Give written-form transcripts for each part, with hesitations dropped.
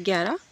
11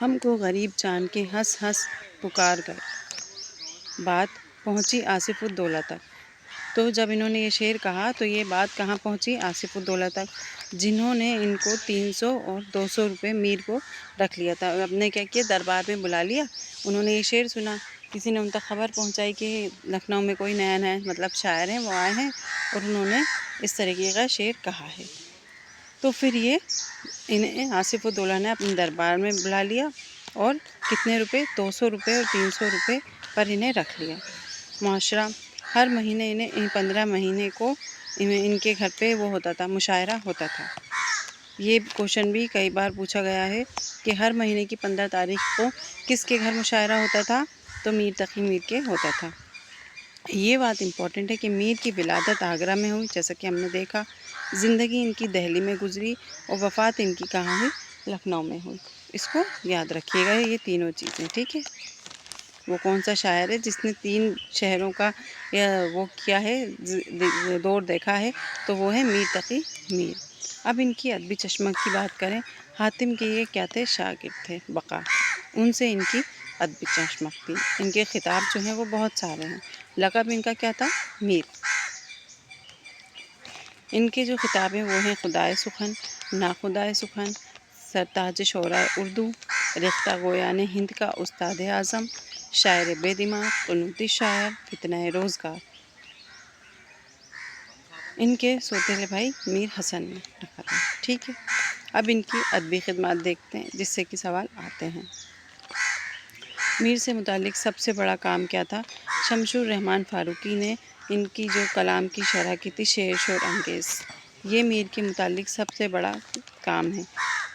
ہم کو غریب جان کے ہنس ہنس پکار گئے، بات پہنچی آصف الدولہ تک۔ تو جب انہوں نے یہ شعر کہا تو یہ بات کہاں پہنچی؟ آصف الدولہ تک، جنہوں نے ان کو 300 اور 200 روپے میر کو رکھ لیا تھا۔ اب نے کیا کیا، دربار میں بلا لیا، انہوں نے یہ شعر سنا، کسی نے ان تک خبر پہنچائی کہ لکھنؤ میں کوئی نیا نیا مطلب شاعر ہیں، وہ آئے ہیں اور انہوں نے اس طریقے کا شعر کہا ہے۔ تو پھر یہ انہیں آصف الدولہ نے اپنے دربار میں بلا لیا اور کتنے روپے، 200 روپے اور 300 روپے پر انہیں رکھ لیا۔ معاشرہ ہر مہینے انہیں 15 مہینے کو ان کے گھر پہ وہ ہوتا تھا، مشاعرہ ہوتا تھا۔ یہ کوشچن بھی کئی بار پوچھا گیا ہے کہ ہر مہینے کی 15 تاریخ کو کس کے گھر مشاعرہ ہوتا تھا؟ تو میر تقی میر کے ہوتا تھا۔ یہ بات امپورٹنٹ ہے کہ میر کی ولادت آگرہ میں ہوئی، جیسا کہ ہم نے دیکھا، زندگی ان کی دہلی میں گزری اور وفات ان کی کہاں ہوئی؟ لکھنؤ میں ہوئی۔ اس کو یاد رکھیے گا یہ تینوں چیزیں، ٹھیک ہے۔ وہ کون سا شاعر ہے جس نے 3 شہروں کا وہ کیا ہے، دور دیکھا ہے؟ تو وہ ہے میر تقی میر۔ اب ان کی ادبی چشمہ کی بات کریں، حاتم کے یہ کیا تھے؟ شاگرد تھے، بقا، ان سے ان کی ادبی چشمک تھی۔ ان کے خطاب جو ہیں وہ بہت سارے ہیں۔ لقب ان کا کیا تھا؟ میر۔ ان کے جو خطاب ہیں وہ ہیں خدائے سخن، ناخدائے سخن، سرتاج شعراء اردو، ریختہ گویان ہند کا استاد اعظم، شاعر بے دماغ، قنوتی شاعر، فتنہ روزگار۔ ان کے سوتیلے بھائی میر حسن نے رکھا تھا، ٹھیک ہے۔ اب ان کی ادبی خدمات دیکھتے ہیں جس سے کہ سوال آتے ہیں۔ میر سے متعلق سب سے بڑا کام کیا تھا؟ شمس الرحمن فاروقی نے ان کی جو کلام کی شرح کی تھی، شعر شور انگیز، یہ میر کے متعلق سب سے بڑا کام ہے۔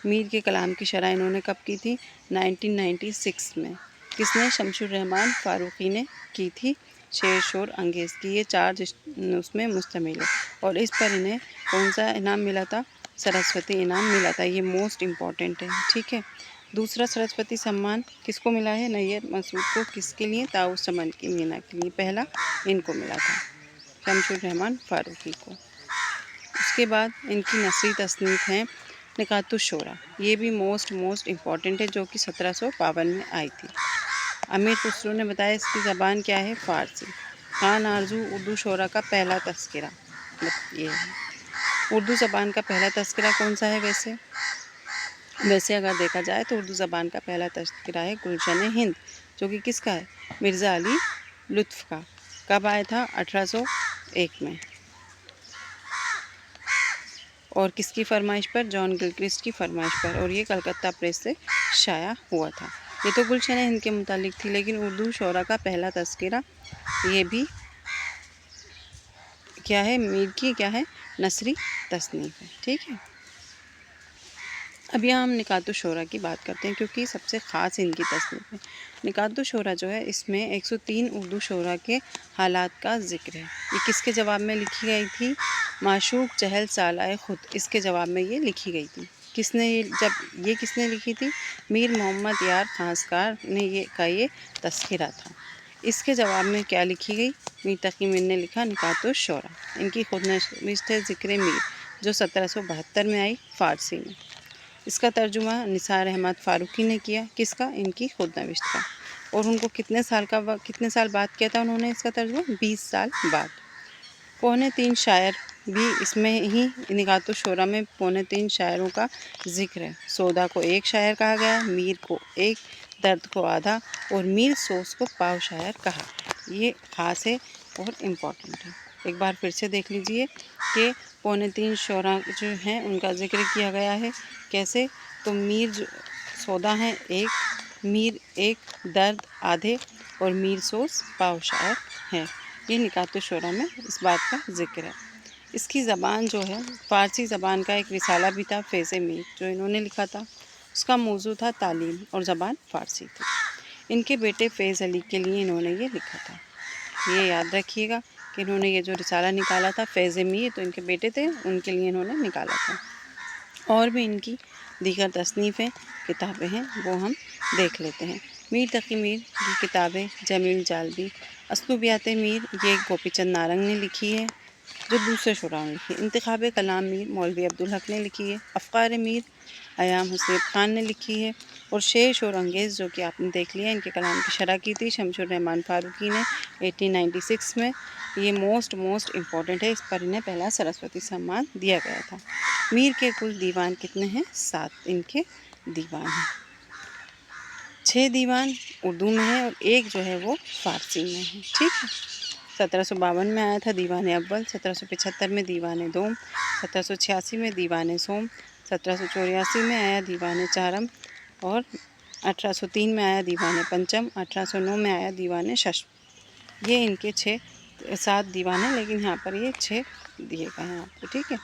میر کے کلام کی شرح انہوں نے کب کی تھی؟ 1996 میں۔ کس نے؟ شمس الرحمن فاروقی نے کی تھی، شعر شور انگیز کی۔ یہ 4 اس میں مشتمل ہے اور اس پر انہیں کون سا انعام ملا تھا؟ سرسوتی انعام ملا تھا۔ یہ موسٹ امپورٹنٹ ہے، ٹھیک ہے۔ دوسرا سرسوتی سمان کس کو ملا ہے؟ نیّر مسعود کو۔ کس کے لیے؟ طاؤس چمن کی مینا کے لیے۔ پہلا ان کو ملا تھا، شمس الرحمن فاروقی کو۔ اس کے بعد ان کی نثری تصنیف ہیں نکات الشعراء، یہ بھی موسٹ امپورٹنٹ ہے، جو کہ 1752 میں آئی تھی۔ امیر خسرو نے بتایا اس کی زبان کیا ہے؟ فارسی۔ خان آرزو اردو شعراء کا پہلا تذکرہ، یہ ہے۔ اردو زبان کا پہلا تذکرہ کون سا ہے؟ ویسے اگر دیکھا جائے تو اردو زبان کا پہلا تذکرہ ہے گلشن ہند، جو کہ کس کا ہے؟ مرزا علی لطف کا۔ کب آیا تھا؟ 1801 میں۔ اور کس کی فرمائش پر؟ جان گلکرسٹ کی فرمائش پر، اور یہ کلکتہ پریس سے شائع ہوا تھا۔ یہ تو گلشن ہند کے متعلق تھی، لیکن اردو شعراء کا پہلا تذکرہ یہ بھی کیا ہے؟ میر کی کیا ہے؟ نثری تصنیف ہے، ٹھیک ہے۔ اب یہاں ہم نکات الشعراء کی بات کرتے ہیں کیونکہ سب سے خاص ان کی تصنیف ہے۔ نکات الشعراء جو ہے اس میں 103 اردو شعراء کے حالات کا ذکر ہے۔ یہ کس کے جواب میں لکھی گئی تھی؟ معشوق چہل سالائے خود، اس کے جواب میں یہ لکھی گئی تھی۔ کس نے کس نے لکھی تھی؟ میر محمد یار خاصکار نے یہ تذکرہ تھا۔ اس کے جواب میں کیا لکھی گئی؟ میر تقی میر نے لکھا نکات الشعراء۔ ان کی خود نوشت ہے ذکر میر، جو 1772 میں آئی فارسی میں۔ اس کا ترجمہ نثار احمد فاروقی نے کیا۔ کس کا؟ ان کی خود نوشت کا۔ اور ان کو کتنے سال بعد کیا تھا انہوں نے اس کا ترجمہ؟ 20 سال بعد۔ 3.25 شاعر بھی اس میں ہی نکات الشعراء میں 3.25 شاعروں کا ذکر ہے۔ سودا کو 1 شاعر کہا گیا، میر کو 1، درد کو آدھا اور میر سوز کو پاؤ شاعر کہا گیا۔ یہ خاص ہے اور امپورٹنٹ ہے۔ ایک بار پھر سے دیکھ لیجئے کہ 3.25 شعراء جو ہیں ان کا ذکر کیا گیا ہے۔ کیسے؟ تو میر سودا ہیں 1، میر 1، درد آدھے اور میر سوز پاؤ شاعر ہیں۔ یہ نکات الشعراء میں اس بات کا ذکر ہے۔ اس کی زبان جو ہے فارسی زبان کا ایک رسالہ بھی تھا، فیض میر، جو انہوں نے لکھا تھا۔ اس کا موضوع تھا تعلیم اور زبان فارسی تھی۔ ان کے بیٹے فیض علی کے لیے انہوں نے یہ لکھا تھا۔ یہ یاد رکھیے گا کہ انہوں نے یہ جو رسالہ نکالا تھا فیض میر، تو ان کے بیٹے تھے، ان کے لیے انہوں نے نکالا تھا۔ اور بھی ان کی دیگر تصنیفیں کتابیں ہیں، وہ ہم دیکھ لیتے ہیں۔ میر تقی میر کی کتابیں جمیل جالبی، اسلوبیات میر، یہ گوپی چند نارنگ نے لکھی ہے، جو دوسرے شعراء نے لکھی ہے۔ انتخاب کلام میر، مولوی عبدالحق نے لکھی ہے۔ افکار میر، ایام حسین خان نے لکھی ہے۔ اور شیش اور انگیز جو کہ آپ نے دیکھ لیا، ان کے کلام کی شرح کی تھی شمس الرحمن فاروقی نے 1896 میں۔ یہ موسٹ امپورٹنٹ ہے، اس پر انہیں پہلا سرسوتی سمان دیا گیا تھا۔ میر کے کل دیوان کتنے ہیں؟ 7 ان کے دیوان ہیں۔ 6 دیوان اردو میں ہیں اور ایک جو ہے وہ فارسی میں ہے، ٹھیک ہے۔ 1752 میں آیا تھا دیوان اول، 1775 میں دیوان دوم، 1786 میں دیوان سوم، 1784 میں آیا دیوان چارم، اور 1803 میں آیا دیوان پنچم، 1809 میں آیا دیوان ششم۔ یہ ان کے 7 دیوان ہیں، لیکن یہاں پر یہ 6 دیے گئے ہیں آپ کو، ٹھیک ہے۔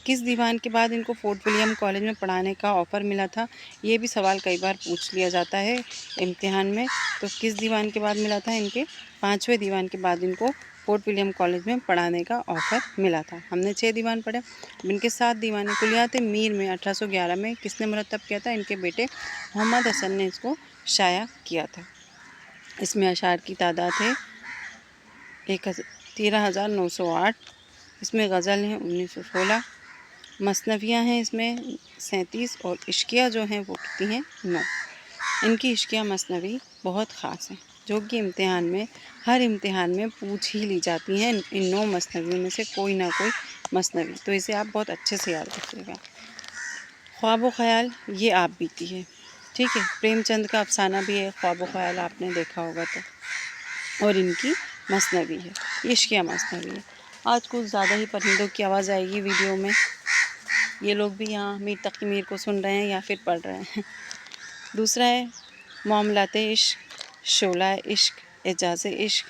کس دیوان کے بعد ان کو فورٹ ولیم کالج میں پڑھانے کا آفر ملا تھا؟ یہ بھی سوال کئی بار پوچھ لیا جاتا ہے امتحان میں۔ تو کس دیوان کے بعد ملا تھا؟ ان کے 5ویں دیوان کے بعد ان کو فورٹ ولیم کالج میں پڑھانے کا آفر ملا تھا۔ ہم نے 6 دیوان پڑھے، ان کے 7 دیوان ہیں۔ کلیات میر میں 1811 میں کس نے مرتب کیا تھا؟ ان کے بیٹے محمد حسن نے اس کو شائع کیا تھا۔ اس میں اشعار کی تعداد ہے 13,908، اس میں غزل ہیں 1916، مثنویاں ہیں اس میں 37، اور عشقیہ جو ہیں وہ کتنی ہیں؟ 9۔ ان کی عشقیہ مثنوی بہت خاص ہیں، جو کہ ہر امتحان میں پوچھ ہی لی جاتی ہیں۔ ان 9 مثنویوں میں سے کوئی نہ کوئی مثنوی، تو اسے آپ بہت اچھے سے یاد رکھیے گا۔ خواب و خیال یہ آپ بیتی ہے، ٹھیک ہے۔ پریم چند کا افسانہ بھی ہے خواب و خیال، آپ نے دیکھا ہوگا تو، اور ان کی مثنوی ہے، عشقیہ مثنوی ہے۔ آج کچھ زیادہ ہی پرندوں کی آواز آئے گی ویڈیو میں، یہ لوگ بھی یہاں میر تقی میر کو سن رہے ہیں یا پھر پڑھ رہے ہیں۔ دوسرا ہے معاملات عشق، شعلہ عشق، اعجاز عشق،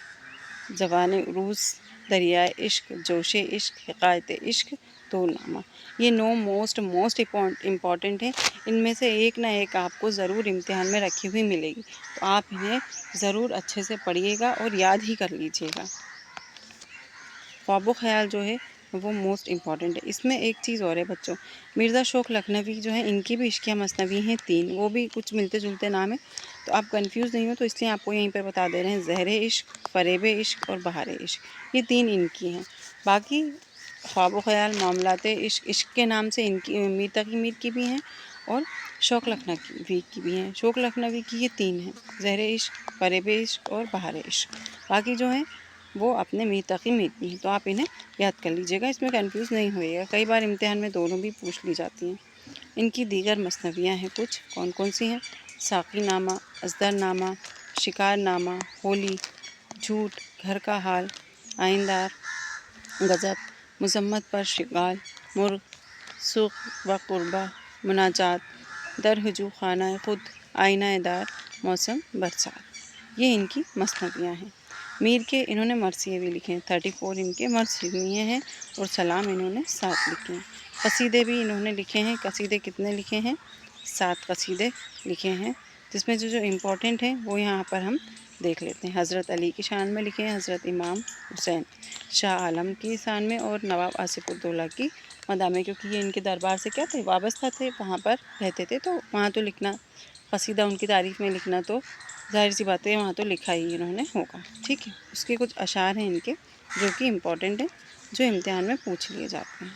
جوان عروس، دریائے عشق، جوش عشق، حکایت عشق، طورنامہ۔ یہ 9 موسٹ امپورٹنٹ ہیں۔ ان میں سے ایک نہ ایک آپ کو ضرور امتحان میں رکھی ہوئی ملے گی، تو آپ انہیں ضرور اچھے سے پڑھیے گا اور یاد ہی کر لیجیے گا۔ خواب و خیال جو ہے وہ موسٹ امپورٹنٹ ہے۔ اس میں ایک چیز اور ہے بچوں، مرزا شوق لکھنوی جو ہیں ان کی بھی عشقیہ مثنوی ہیں 3، وہ بھی کچھ ملتے جلتے نام ہیں، تو آپ کنفیوز نہیں ہو، تو اس لیے آپ کو یہیں پر بتا دے رہے ہیں۔ زہر عشق، فریب عشق اور بہار عشق، یہ 3 ان کی ہیں۔ باقی خواب و خیال، معاملات عشق، عشق کے نام سے ان کی میر تقی میر کی بھی ہیں، اور شوق لکھنوی کی بھی ہیں۔ شوق لکھنوی کی یہ 3 ہیں، زہر عشق، فریب عشق اور بہار عشق۔ باقی جو ہیں وہ اپنے میر تقی میر کی ہیں، تو آپ انہیں یاد کر لیجیے گا، اس میں کنفیوز نہیں ہوئے گا، کئی بار امتحان میں دونوں بھی پوچھ لی جاتی ہیں۔ ان کی دیگر مثنویاں ہیں کچھ، کون سی ہیں؟ ساقی نامہ، ازدر نامہ، شکار نامہ، ہولی، جھوٹ، گھر کا حال، آئندار، غضب، مذمت پر شغال، مرغ، سوق و قربہ، مناجات، در ہجو خانہ خود، آئینہ دار، موسم برسات۔ یہ ان کی مثنویاں ہیں۔ میر کے انہوں نے مرثیے بھی لکھے ہیں، 34 ان کے مرثیے ہیں، اور سلام انہوں نے 7 لکھے ہیں۔ قصیدے بھی انہوں نے لکھے ہیں، قصیدے کتنے لکھے ہیں؟ 7 قصیدے لکھے ہیں، جس میں جو امپورٹنٹ ہیں وہ یہاں پر ہم دیکھ لیتے ہیں۔ حضرت علی کی شان میں لکھے ہیں، حضرت امام حسین، شاہ عالم کی شان میں، اور نواب آصف الدولہ کی مداح میں، کیونکہ یہ ان کے دربار سے کیا تھے؟ وابستہ تھے، وہاں پر رہتے تھے، تو وہاں تو لکھنا، قصیدہ ان کی تعریف میں لکھنا تو ظاہر سی بات ہے، وہاں تو لکھا ہی انہوں نے ہوگا، ٹھیک ہے۔ اس کے کچھ اشعار ہیں ان کے جو کہ امپورٹنٹ ہیں، جو امتحان میں پوچھ لیے جاتے ہیں۔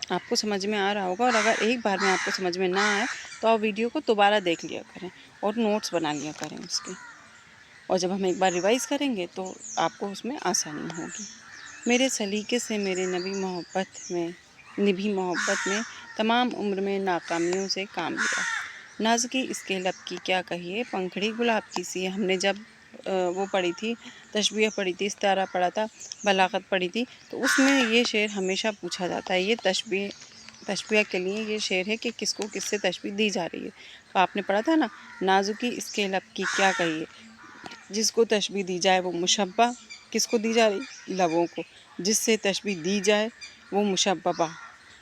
آپ کو سمجھ میں آ رہا ہوگا، اور اگر ایک بار میں آپ کو سمجھ میں نہ آئے تو آپ ویڈیو کو دوبارہ دیکھ لیا کریں اور نوٹس بنا لیا کریں اس کے، اور جب ہم ایک بار ریوائز کریں گے تو آپ کو اس میں آسانی ہوگی۔ میرے سلیقے سے میرے نبی نبھی محبت میں تمام عمر میں ناکامیوں سے کام لیا، ناز کی اس کے لب کی کیا کہیے، پنکھڑی گلاب کی سی۔ ہم نے جب وہ پڑھی تھی، تشبیہ پڑھی تھی، استعارہ پڑھا تھا، بلاغت پڑھی تھی، تو اس میں یہ شعر ہمیشہ پوچھا جاتا ہے۔ یہ تشبیہ کے لیے یہ شعر ہے کہ کس کو کس سے تشبیہ دی جا رہی ہے، تو آپ نے پڑھا تھا نا، نازکی اس کے لب کی کیا کہیے، جس کو تشبیہ دی جائے وہ مشبہ، کس کو دی جا رہی؟ لبوں کو۔ جس سے تشبیہ دی جائے وہ مشببہ،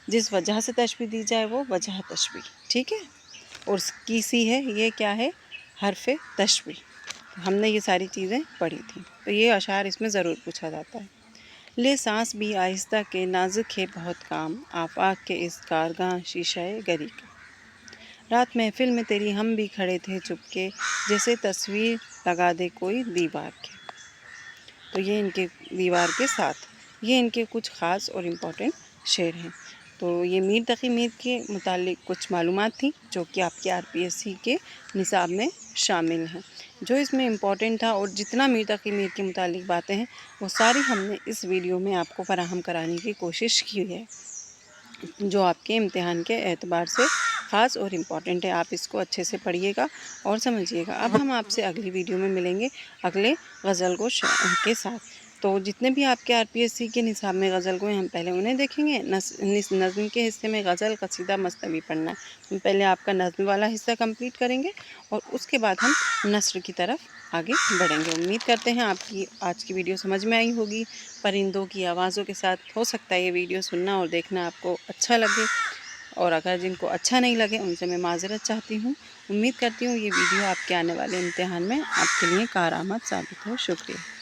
جس وجہ سے تشبیہ دی جائے وہ وجہ تشبیہ، ٹھیک ہے۔ اور کی سی ہے، یہ کیا ہے؟ حرف تشبیہ۔ ہم نے یہ ساری چیزیں پڑھی تھیں، تو یہ اشعار اس میں ضرور پوچھا جاتا ہے۔ لے سانس بھی آہستہ کے نازک ہے بہت کام، آفاق کے اس کارگاں شیشہ گری کا۔ رات محفل میں تیری ہم بھی کھڑے تھے چپ کے، جیسے تصویر لگا دے کوئی دیوار کے۔ تو یہ ان کے دیوار کے ساتھ، یہ ان کے کچھ خاص اور امپورٹنٹ شعر ہیں۔ تو یہ میر تقی میر کے متعلق کچھ معلومات تھیں جو کہ آپ کے RPSC کے نصاب میں شامل ہیں. جو اس میں امپورٹنٹ تھا اور جتنا میر تقی میر کے متعلق باتیں ہیں وہ ساری ہم نے اس ویڈیو میں آپ کو فراہم کرانے کی کوشش کی ہے، جو آپ کے امتحان کے اعتبار سے خاص اور امپورٹنٹ ہے. آپ اس کو اچھے سے پڑھیے گا اور سمجھیے گا. اب ہم آپ سے اگلی ویڈیو میں ملیں گے اگلے غزل گو کے ساتھ. تو جتنے بھی آپ کے RPSC کے نصاب میں غزل گو ہیں ہم پہلے انہیں دیکھیں گے. نظم کے حصے میں غزل، قصیدہ، مثنوی پڑھنا ہے. ہم پہلے آپ کا نظم والا حصہ کمپلیٹ کریں گے اور اس کے بعد ہم نثر کی طرف آگے بڑھیں گے. امید کرتے ہیں آپ کی آج کی ویڈیو سمجھ میں آئی ہوگی. پرندوں کی آوازوں کے ساتھ ہو سکتا ہے یہ ویڈیو سننا اور دیکھنا آپ کو اچھا لگے، اور اگر جن کو اچھا نہیں لگے ان سے میں معذرت چاہتی ہوں. امید کرتی ہوں یہ ویڈیو آپ کے آنے والے امتحان میں آپ کے لیے کارآمد ثابت ہو. شکریہ.